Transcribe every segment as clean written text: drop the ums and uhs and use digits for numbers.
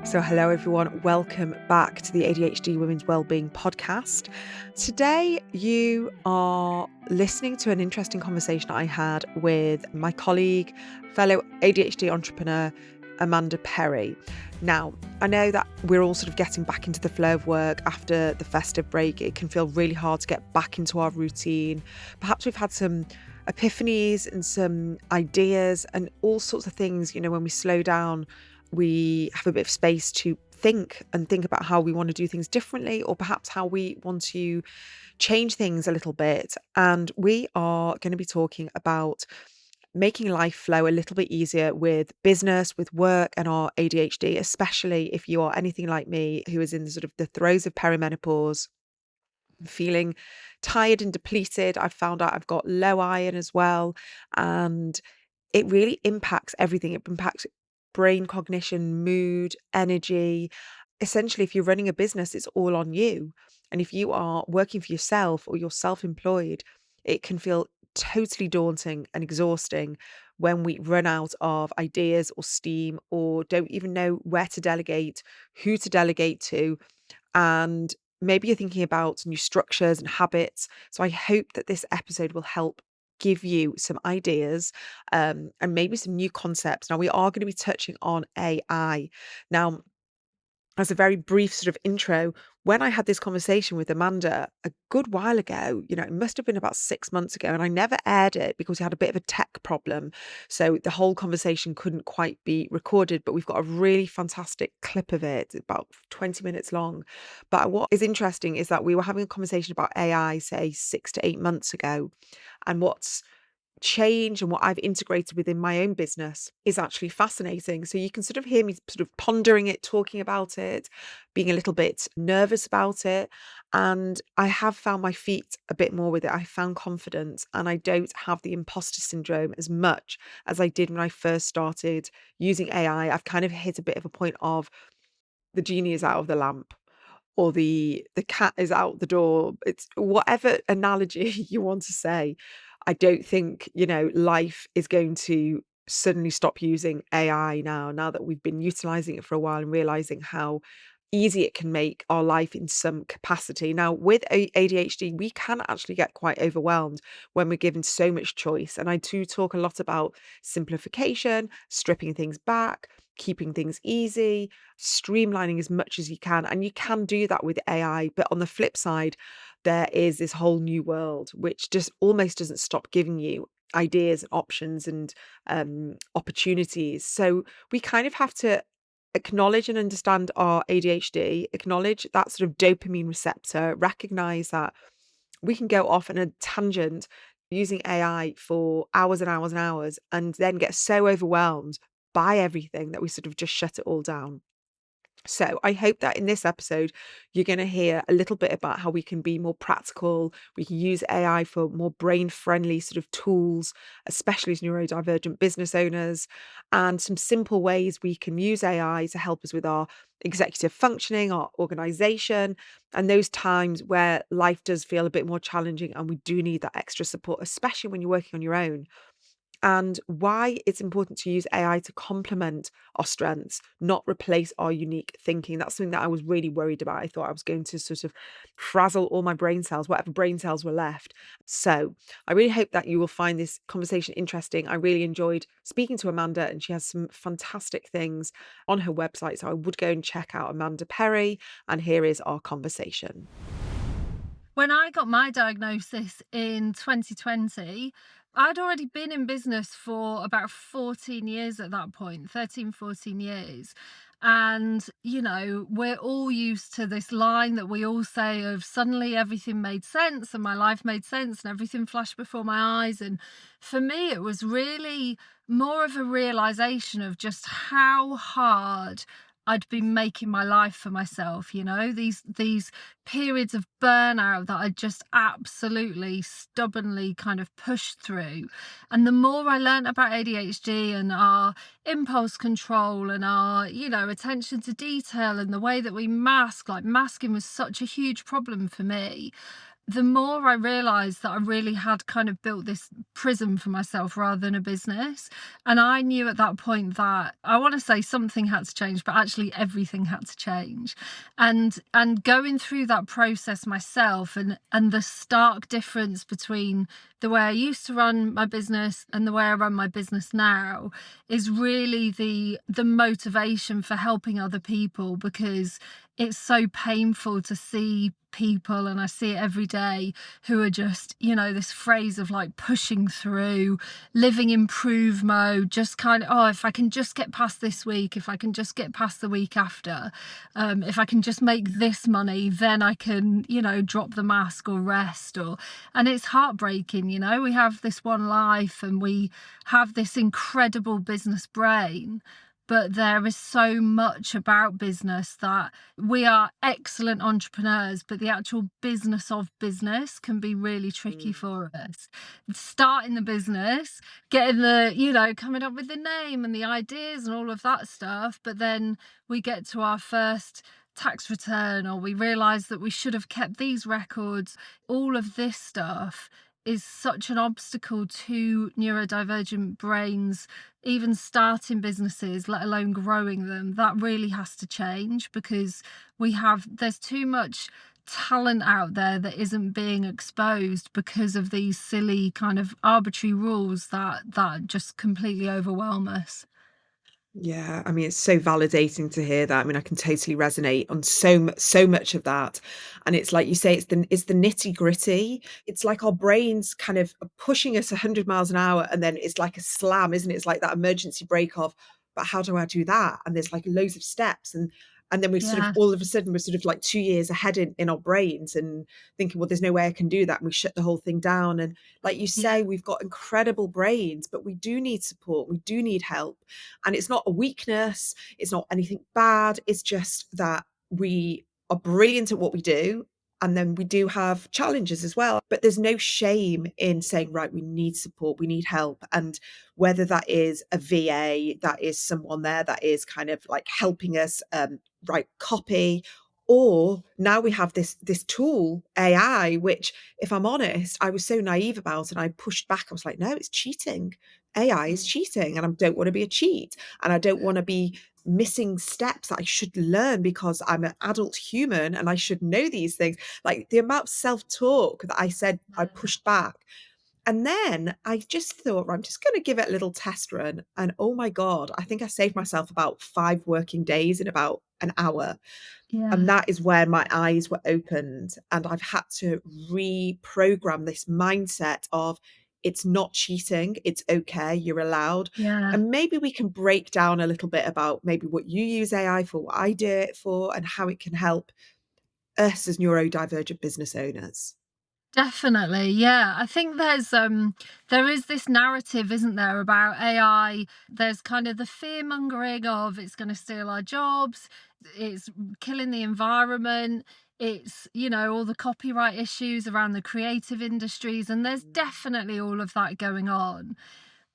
So, hello everyone, welcome back to the ADHD Women's Wellbeing Podcast. Today, you are listening to an interesting conversation I had with my colleague, fellow ADHD entrepreneur, Amanda Perry. Now, I know that we're all sort of getting back into the flow of work after the festive break. It can feel really hard to get back into our routine. Perhaps we've had some epiphanies and some ideas and all sorts of things, when we slow down, we have a bit of space to think about how we want to do things differently, or perhaps how we want to change things a little bit. And we are going to be talking about making life flow a little bit easier with business, with work, and our ADHD, especially if you are anything like me, who is in the sort of the throes of perimenopause, feeling tired and depleted. I've found out I've got low iron as well, and it really impacts everything. It impacts brain cognition, mood, energy. Essentially, if you're running a business, it's all on you. And if you are working for yourself or you're self-employed, it can feel totally daunting and exhausting when we run out of ideas or steam, or don't even know where to delegate, who to delegate to. And maybe you're thinking about new structures and habits. So I hope that this episode will help give you some ideas, and maybe some new concepts. Now, we are going to be touching on AI. Now, as a very brief sort of intro, when I had this conversation with Amanda a good while ago, it must have been about 6 months ago, and I never aired it because we had a bit of a tech problem. So the whole conversation couldn't quite be recorded, but we've got a really fantastic clip of it, about 20 minutes long. But what is interesting is that we were having a conversation about AI, say 6 to 8 months ago, and what's change and what I've integrated within my own business is actually fascinating. So you can sort of hear me sort of pondering it, talking about it, being a little bit nervous about it. And I have found my feet a bit more with it. I found confidence, and I don't have the imposter syndrome as much as I did when I first started using AI. I've kind of hit a bit of a point of the genie is out of the lamp, or the cat is out the door. It's whatever analogy you want to say. I don't think, life is going to suddenly stop using AI now that we've been utilizing it for a while and realizing how easy it can make our life in some capacity. Now, with ADHD, we can actually get quite overwhelmed when we're given so much choice. And I do talk a lot about simplification, stripping things back, keeping things easy, streamlining as much as you can. And you can do that with AI. But on the flip side, there is this whole new world, which just almost doesn't stop giving you ideas and options and opportunities. So we kind of have to acknowledge and understand our ADHD, acknowledge that sort of dopamine receptor, recognize that we can go off on a tangent using AI for hours and hours and hours, and then get so overwhelmed by everything that we sort of just shut it all down. So I hope that in this episode, you're going to hear a little bit about how we can be more practical. We can use AI for more brain-friendly sort of tools, especially as neurodivergent business owners, and some simple ways we can use AI to help us with our executive functioning, our organization, and those times where life does feel a bit more challenging and we do need that extra support, especially when you're working on your own, and why it's important to use AI to complement our strengths, not replace our unique thinking. That's something that I was really worried about. I thought I was going to sort of frazzle all my brain cells, whatever brain cells were left. So I really hope that you will find this conversation interesting. I really enjoyed speaking to Amanda, and she has some fantastic things on her website. So I would go and check out Amanda Perry. And here is our conversation. When I got my diagnosis in 2020, I'd already been in business for about 14 years at that point, 13, 14 years. And, we're all used to this line that we all say of suddenly everything made sense and my life made sense and everything flashed before my eyes. And for me, it was really more of a realization of just how hard I'd been making my life for myself, these periods of burnout that I just absolutely stubbornly kind of pushed through. And the more I learned about ADHD and our impulse control and our, attention to detail and the way that we mask, like masking was such a huge problem for me. the more I realized that I really had kind of built this prison for myself rather than a business. And I knew at that point that I want to say something had to change, but actually everything had to change. And going through that process myself, and the stark difference between the way I used to run my business and the way I run my business now is really the motivation for helping other people, because it's so painful to see people, and I see it every day, who are just, this phrase of like pushing through, living in prove mode, just kind of, oh, if I can just get past this week, if I can just get past the week after, if I can just make this money, then I can, drop the mask or rest. And it's heartbreaking. We have this one life and we have this incredible business brain, but there is so much about business that we are excellent entrepreneurs, but the actual business of business can be really tricky Mm. for us. Starting the business, getting coming up with the name and the ideas and all of that stuff, but then we get to our first tax return, or we realize that we should have kept these records. All of this stuff is such an obstacle to neurodivergent brains even starting businesses, let alone growing them. That really has to change, because there's too much talent out there that isn't being exposed because of these silly kind of arbitrary rules that just completely overwhelm us. Yeah, I mean, it's so validating to hear that. I mean, I can totally resonate on so much of that. And it's like you say, it's the nitty-gritty. It's like our brains kind of are pushing us 100 miles an hour, and then it's like a slam, isn't it? It's like that emergency brake of, but how do I do that? And there's like loads of steps, and then we're sort of Yeah, all of a sudden we're sort of like 2 years ahead in our brains and thinking, well, there's no way I can do that. And we shut the whole thing down. And like you yeah, say, we've got incredible brains, but we do need support. We do need help. And it's not a weakness, it's not anything bad. It's just that we are brilliant at what we do. And then we do have challenges as well. But there's no shame in saying, right, we need support, we need help. And whether that is a VA, that is someone there that is kind of like helping us write copy, or now we have this tool AI, which, if I'm honest, I was so naive about, and I pushed back. I was like, no, it's cheating. AI is mm, cheating, and I don't want to be a cheat, and I don't want to be missing steps that I should learn because I'm an adult human and I should know these things. Like the amount of self-talk that I said, I yeah, pushed back. And then I just thought, right, I'm just going to give it a little test run. And oh my God, I think I saved myself about 5 working days in about an hour. And yeah, that is where my eyes were opened. And I've had to reprogram this mindset of, it's not cheating. It's okay. You're allowed. yeah. And maybe we can break down a little bit about maybe what you use AI for, what I do it for, and how it can help us as neurodivergent business owners. Definitely, yeah. I think there is this narrative, isn't there, about AI. There's kind of the fear mongering of it's going to steal our jobs, it's killing the environment, it's, all the copyright issues around the creative industries, and there's definitely all of that going on.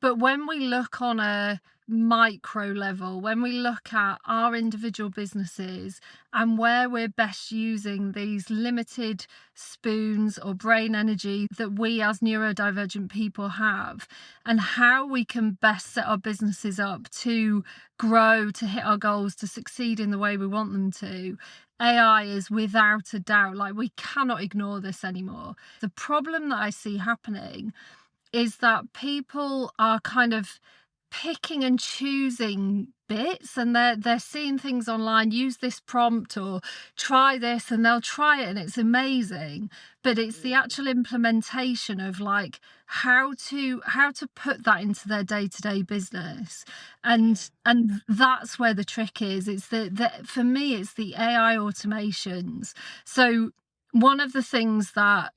But when we look on a micro level, when we look at our individual businesses and where we're best using these limited spoons or brain energy that we as neurodivergent people have, and how we can best set our businesses up to grow, to hit our goals, to succeed in the way we want them to, AI is without a doubt, like, we cannot ignore this anymore. The problem that I see happening is that people are kind of picking and choosing bits, and they're seeing things online, use this prompt or try this, and they'll try it and it's amazing, but it's the actual implementation of like how to put that into their day-to-day business. And that's where the trick is. It's the for me it's the AI automations. So one of the things that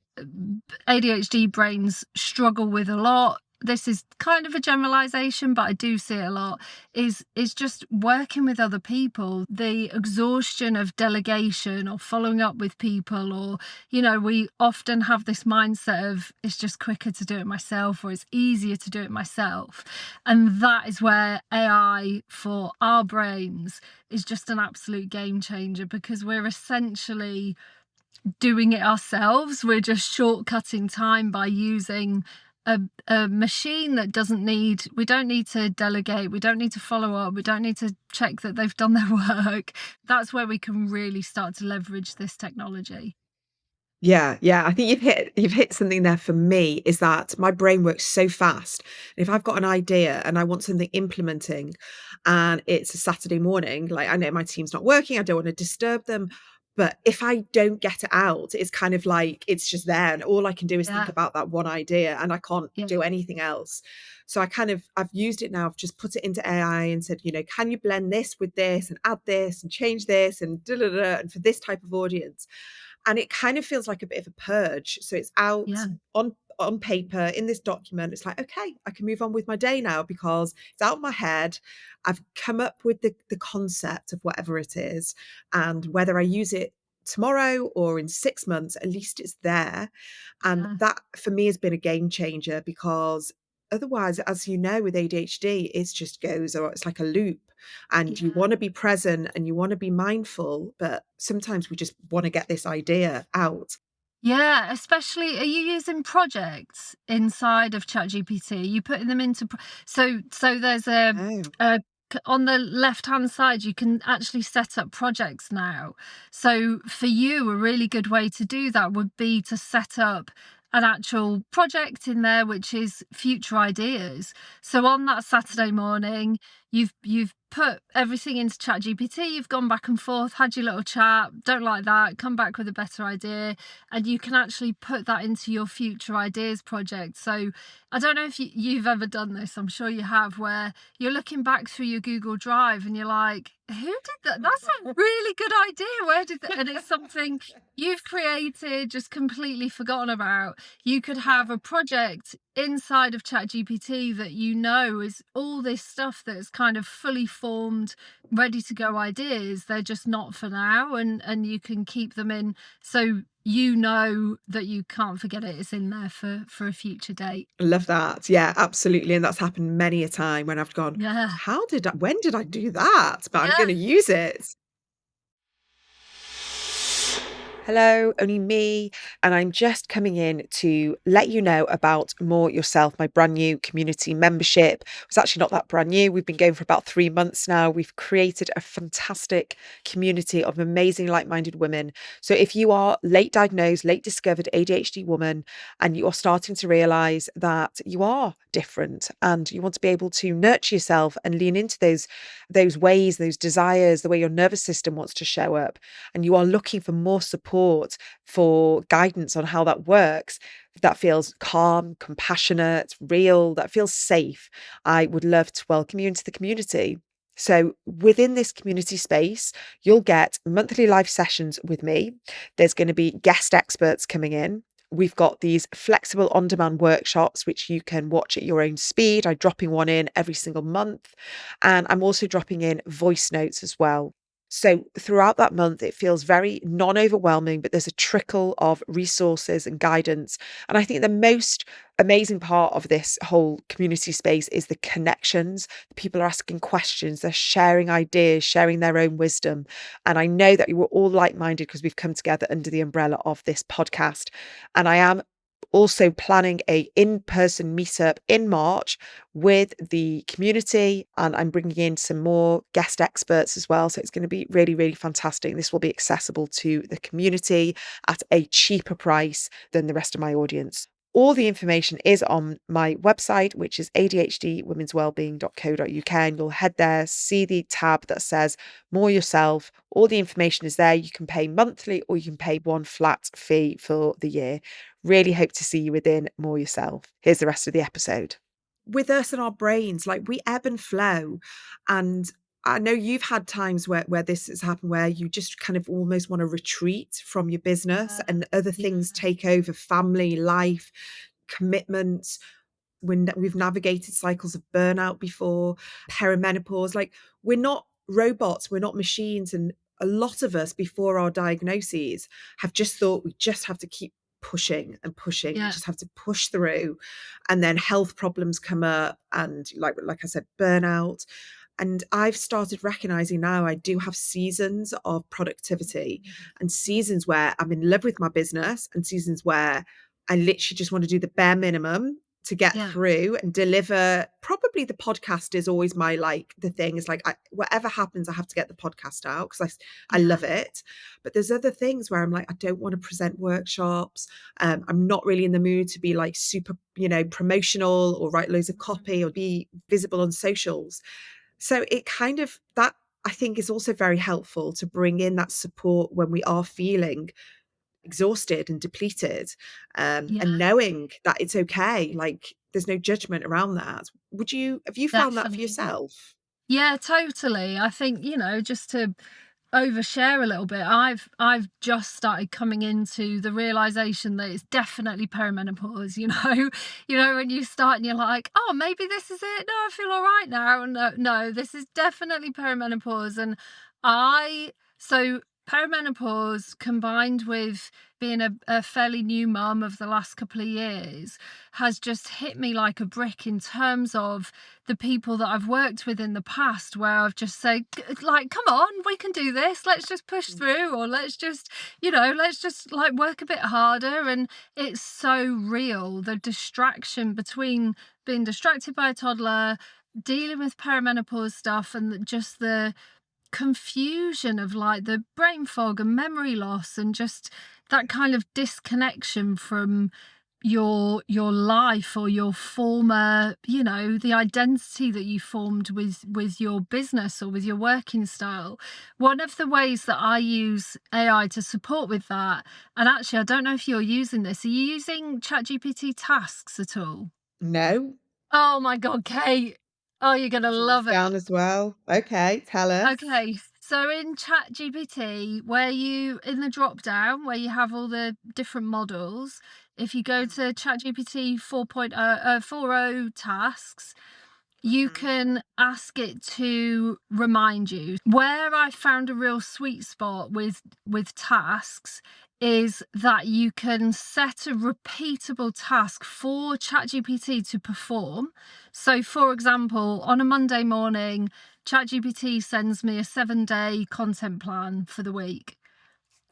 ADHD brains struggle with a lot, this is kind of a generalization, but I do see it a lot, is just working with other people, the exhaustion of delegation or following up with people, or we often have this mindset of it's just quicker to do it myself, or it's easier to do it myself. And that is where AI for our brains is just an absolute game changer, because we're essentially doing it ourselves. We're just shortcutting time by using a machine that doesn't need, we don't need to delegate, we don't need to follow up, we don't need to check that they've done their work. That's where we can really start to leverage this technology. Yeah, yeah. I think you've hit something there for me, is that my brain works so fast. And if I've got an idea and I want something implementing and it's a Saturday morning, like I know my team's not working, I don't want to disturb them. But if I don't get it out, it's kind of like it's just there. And all I can do is think Yeah, about that one idea and I can't yeah, do anything else. So I've used it now. I've just put it into AI and said, can you blend this with this and add this and change this and da da da and for this type of audience? And it kind of feels like a bit of a purge. So it's out yeah, on paper in this document. It's like, okay, I can move on with my day now because it's out of my head. I've come up with the concept of whatever it is. And whether I use it tomorrow or in 6 months, at least it's there. And yeah, that for me has been a game changer because otherwise, as you know, with ADHD, it just goes, or it's like a loop. And you yeah. want to be present and you want to be mindful, but sometimes we just want to get this idea out. Yeah, especially, are you using projects inside of ChatGPT? Are you putting them into so there's Oh, a on the left-hand side, you can actually set up projects now. So for you, a really good way to do that would be to set up an actual project in there, which is future ideas. So on that Saturday morning, you've put everything into ChatGPT, you've gone back and forth, had your little chat, don't like that, come back with a better idea, and you can actually put that into your future ideas project. So I don't know if you've ever done this, I'm sure you have, where you're looking back through your Google Drive and you're like, who did that? That's a really good idea. Where did that? And it's something you've created, just completely forgotten about. You could have a project inside of ChatGPT that you know is all this stuff that's kind of fully formed, ready to go ideas. They're just not for now, and you can keep them in, so you know that you can't forget it. It's in there for a future date. love that. Yeah, absolutely. And that's happened many a time when I've gone, Yeah, when did I do that? But I'm yeah, going to use it. Hello, only me. And I'm just coming in to let you know about More Yourself, my brand new community membership. It's actually not that brand new. We've been going for about 3 months now. We've created a fantastic community of amazing, like minded women. So if you are late diagnosed, late discovered ADHD woman, and you are starting to realize that you are different and you want to be able to nurture yourself and lean into those ways, those desires, the way your nervous system wants to show up, and you are looking for more support, for guidance on how that works, that feels calm, compassionate, real, that feels safe, I would love to welcome you into the community. So, within this community space, you'll get monthly live sessions with me. There's going to be guest experts coming in. We've got these flexible on demand workshops, which you can watch at your own speed. I'm dropping one in every single month. And I'm also dropping in voice notes as well. So throughout that month, it feels very non overwhelming, but there's a trickle of resources and guidance. And I think the most amazing part of this whole community space is the connections. People are asking questions, they're sharing ideas, sharing their own wisdom. And I know that you were all like minded because we've come together under the umbrella of this podcast. And I am also planning a in-person meetup in March with the community, and I'm bringing in some more guest experts as well, so it's going to be really, really fantastic. This will be accessible to the community at a cheaper price than the rest of my audience. All the information is on my website, which is adhdwomenswellbeing.co.uk, and you'll head there, see the tab that says More Yourself. All the information is there. You can pay monthly or you can pay one flat fee for the year. Really hope to see you within More Yourself. Here's the rest of the episode. With us and our brains, like we ebb and flow. And I know you've had times where this has happened, where you just kind of almost want to retreat from your business yeah, and other yeah, things take over, family, life, commitments. We've navigated cycles of burnout before, perimenopause. Like we're not robots, we're not machines. And a lot of us before our diagnoses have just thought we just have to keep pushing and pushing. We yeah, just have to push through. And then health problems come up and like I said, burnout. And I've started recognizing now I do have seasons of productivity and seasons where I'm in love with my business and seasons where I literally just want to do the bare minimum to get Yeah. through and deliver. Probably the podcast is always my like the thing is like whatever happens, I have to get the podcast out because I Yeah. love it. But there's other things where I'm like, I don't want to present workshops. I'm not really in the mood to be like super, promotional or write loads of copy or be visible on socials. So it kind of that I think is also very helpful to bring in that support when we are feeling exhausted and depleted, Yeah, and knowing that it's okay. Like there's no judgment around that. Have you found that for definitely. yourself? Yeah, totally. I think, just to overshare a little bit, I've just started coming into the realization that it's definitely perimenopause, when you start and you're like, oh, maybe this is it. No, I feel all right now. No, no, this is definitely perimenopause. And I so perimenopause combined with being a fairly new mum of the last couple of years has just hit me like a brick in terms of the people that I've worked with in the past, where I've just said, like, come on, we can do this. Let's just push through, or let's just like work a bit harder. And it's so real. The distraction between being distracted by a toddler, dealing with perimenopause stuff, and just the confusion of like the brain fog and memory loss and just that kind of disconnection from your life or your former, the identity that you formed with your business or with your working style. One of the ways that I use AI to support with that, and actually I don't know if you're using this, are you using ChatGPT tasks at all? No. Oh my god, Kate, oh, you're gonna Writing this love it. down as well. Okay, tell us. Okay, so in ChatGPT, where you in the drop down where you have all the different models, if you go to ChatGPT 4.0 40 tasks, you Mhm. can ask it to remind you. Where I found a real sweet spot with tasks is that you can set a repeatable task for ChatGPT to perform. So for example, on a Monday morning, ChatGPT sends me a 7-day content plan for the week.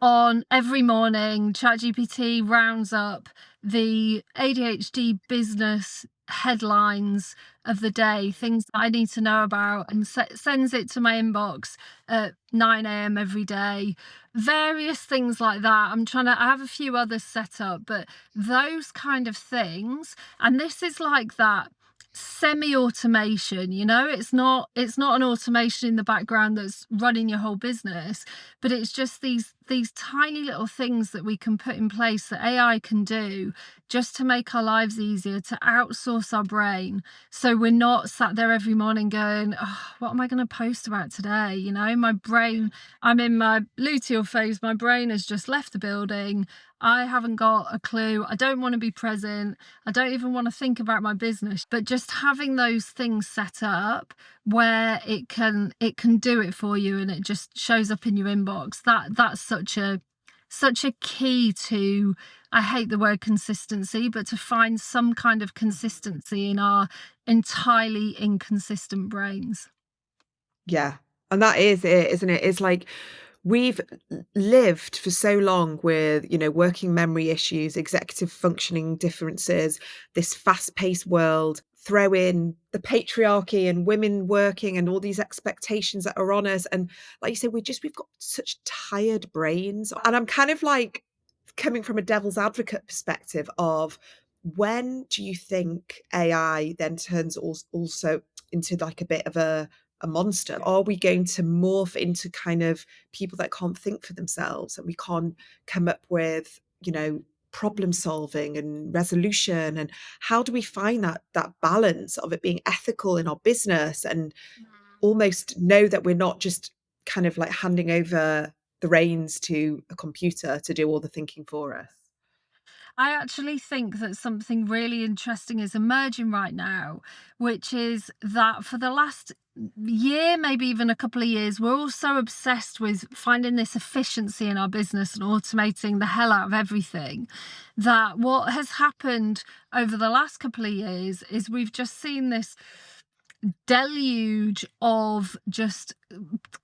On every morning, ChatGPT rounds up the ADHD business headlines of the day, things that I need to know about, and sends it to my inbox at 9 a.m. every day. Various things like that. I have a few others set up, but those kind of things. And this is like that semi-automation, it's not an automation in the background that's running your whole business, but it's just these tiny little things that we can put in place that AI can do just to make our lives easier, to outsource our brain, so we're not sat there every morning going, oh, what am I going to post about today? My brain, I'm in my luteal phase, my brain has just left the building. I haven't got a clue. I don't want to be present. I don't even want to think about my business. But just having those things set up where it can do it for you and it just shows up in your inbox, that's such a key to, I hate the word consistency, but to find some kind of consistency in our entirely inconsistent brains. Yeah. And that is it, isn't it? It's like we've lived for so long with, working memory issues, executive functioning differences, this fast-paced world, throw in the patriarchy and women working and all these expectations that are on us. And like you said, we've got such tired brains. And I'm kind of like coming from a devil's advocate perspective of when do you think AI then turns also into like a bit of a monster? Are we going to morph into kind of people that can't think for themselves and we can't come up with, problem solving and resolution? And how do we find that balance of it being ethical in our business and almost know that we're not just kind of like handing over the reins to a computer to do all the thinking for us? I actually think that something really interesting is emerging right now, which is that for the last year, maybe even a couple of years, we're all so obsessed with finding this efficiency in our business and automating the hell out of everything, that what has happened over the last couple of years is we've just seen deluge of just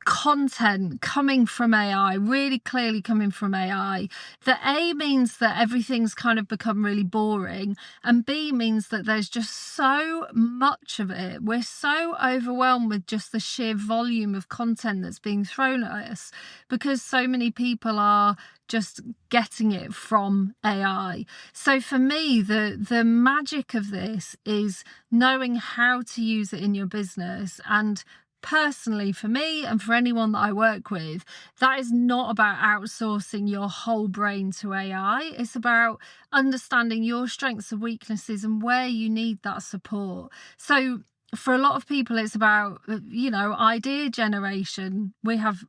content coming from AI, really clearly coming from AI, that A means that everything's kind of become really boring, and B means that there's just so much of it. We're so overwhelmed with just the sheer volume of content that's being thrown at us because so many people are just getting it from AI. So for me, the magic of this is knowing how to use it in your business. And personally, for me and for anyone that I work with, that is not about outsourcing your whole brain to AI. It's about understanding your strengths and weaknesses and where you need that support. So for a lot of people, it's about, idea generation. We have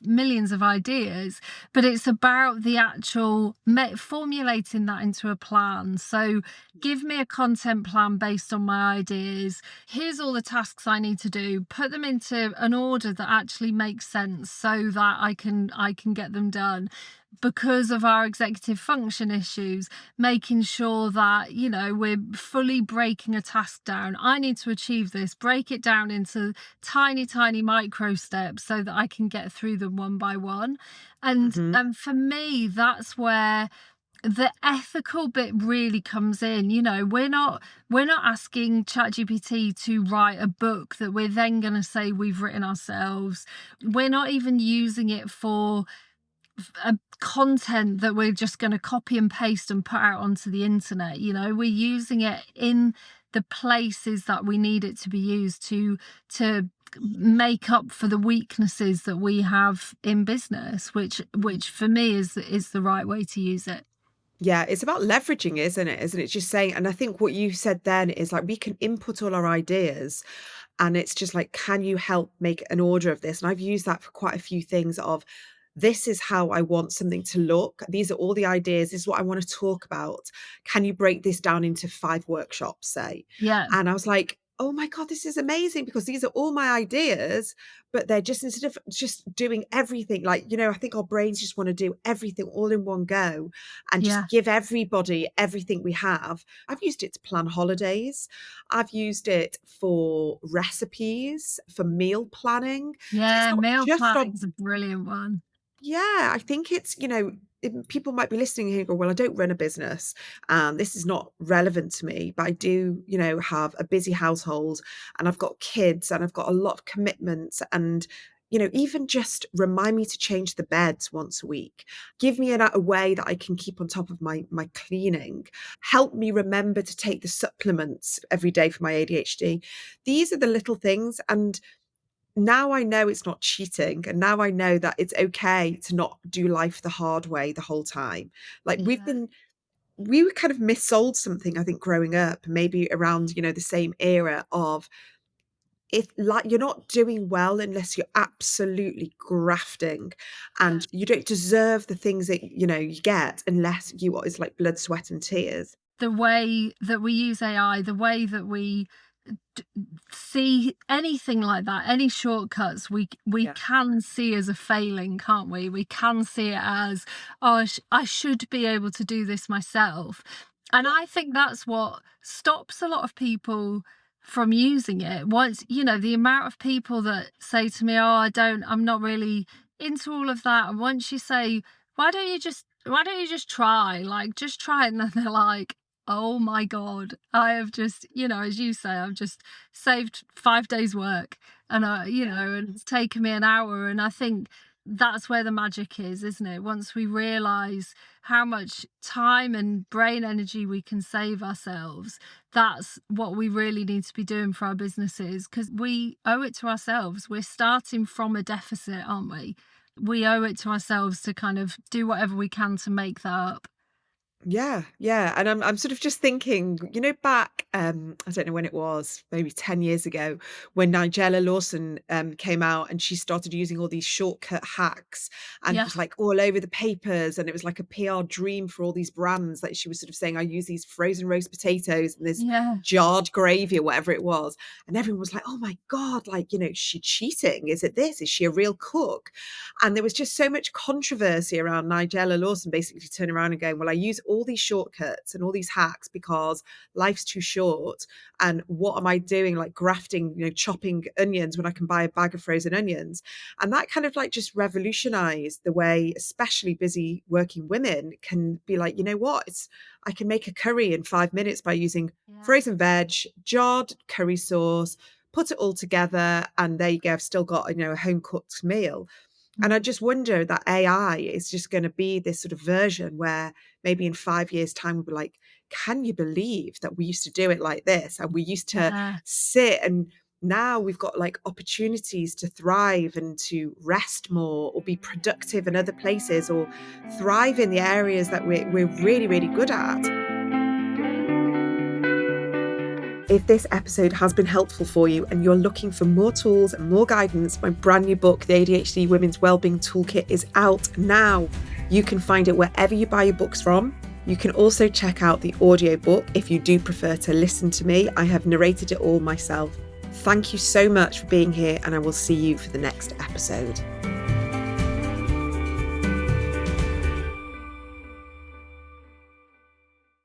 millions of ideas, but it's about the actual formulating that into a plan. So give me a content plan based on my ideas. Here's all the tasks I need to do. Put them into an order that actually makes sense so that I can get them done. Because of our executive function issues, making sure that, we're fully breaking a task down. I need to achieve this, break it down into tiny, tiny micro steps so that I can get through them one by one. And Mhm. and for me, that's where the ethical bit really comes in. We're not asking ChatGPT to write a book that we're then going to say we've written ourselves. We're not even using it for content that we're just going to copy and paste and put out onto the internet. We're using it in the places that we need it to be used to make up for the weaknesses that we have in business, which for me is the right way to use it. Yeah, it's about leveraging, isn't it? Isn't it? Just saying, and I think what you said then is like we can input all our ideas, and it's just like, can you help make an order of this? And I've used that for quite a few things of this is how I want something to look. These are all the ideas. This is what I want to talk about. Can you break this down into 5 workshops, say? Yeah, And I was like, oh my God, this is amazing because these are all my ideas, but they're just instead of just doing everything, like, I think our brains just want to do everything all in one go and yeah, just give everybody everything we have. I've used it to plan holidays. I've used it for recipes, for meal planning. So it's yeah. not Meal just planning on, is a brilliant one. yeah, I think it's, people might be listening here and go, well, I don't run a business and this is not relevant to me, but I do, have a busy household and I've got kids and I've got a lot of commitments and, even just remind me to change the beds once a week, give me a way that I can keep on top of my cleaning, help me remember to take the supplements every day for my ADHD. These are the little things. And now I know it's not cheating, and now I know that it's okay to not do life the hard way the whole time. Like Yeah. we were kind of missold something, I think, growing up, maybe around, the same era of if like you're not doing well unless you're absolutely grafting Yeah. and you don't deserve the things that you get unless you is like blood, sweat and tears. The way that we use AI, the way that we d- see anything like that, any shortcuts, we Yeah. can see as a failing, can't we? We can see it as, oh, I should be able to do this myself. And Yeah. I think that's what stops a lot of people from using it. Once, the amount of people that say to me, oh, I'm not really into all of that. And once you say, why don't you just try? Like, just try it. And then they're like, oh my God, I have just, as you say, I've just saved 5 days' work and, and it's taken me an hour. And I think that's where the magic is, isn't it? Once we realize how much time and brain energy we can save ourselves, that's what we really need to be doing for our businesses because we owe it to ourselves. We're starting from a deficit, aren't we? We owe it to ourselves to kind of do whatever we can to make that up. Yeah, yeah, and I'm sort of just thinking, back, I don't know when it was, maybe 10 years ago, when Nigella Lawson came out and she started using all these shortcut hacks, and it Yeah. was like all over the papers, and it was like a PR dream for all these brands. That she was sort of saying, I use these frozen roast potatoes and this Yeah. jarred gravy or whatever it was, and everyone was like, oh my God, like, is she cheating? Is it this? Is she a real cook? And there was just so much controversy around Nigella Lawson basically turning around and going, well, I use all these shortcuts and all these hacks because life's too short. And what am I doing? Like grafting, chopping onions when I can buy a bag of frozen onions. And that kind of like just revolutionized the way, especially busy working women can be like, you know what, I can make a curry in 5 minutes by using Yeah. frozen veg, jarred curry sauce, put it all together, and there you go. I've still got, a home cooked meal. And I just wonder that AI is just going to be this sort of version where maybe in 5 years' time, we'll be like, can you believe that we used to do it like this? And we used to Yeah. sit, and now we've got like opportunities to thrive and to rest more or be productive in other places or thrive in the areas that we're really, really good at. If this episode has been helpful for you and you're looking for more tools and more guidance, my brand new book, The ADHD Women's Wellbeing Toolkit, is out now. You can find it wherever you buy your books from. You can also check out the audiobook if you do prefer to listen to me. I have narrated it all myself. Thank you so much for being here, and I will see you for the next episode.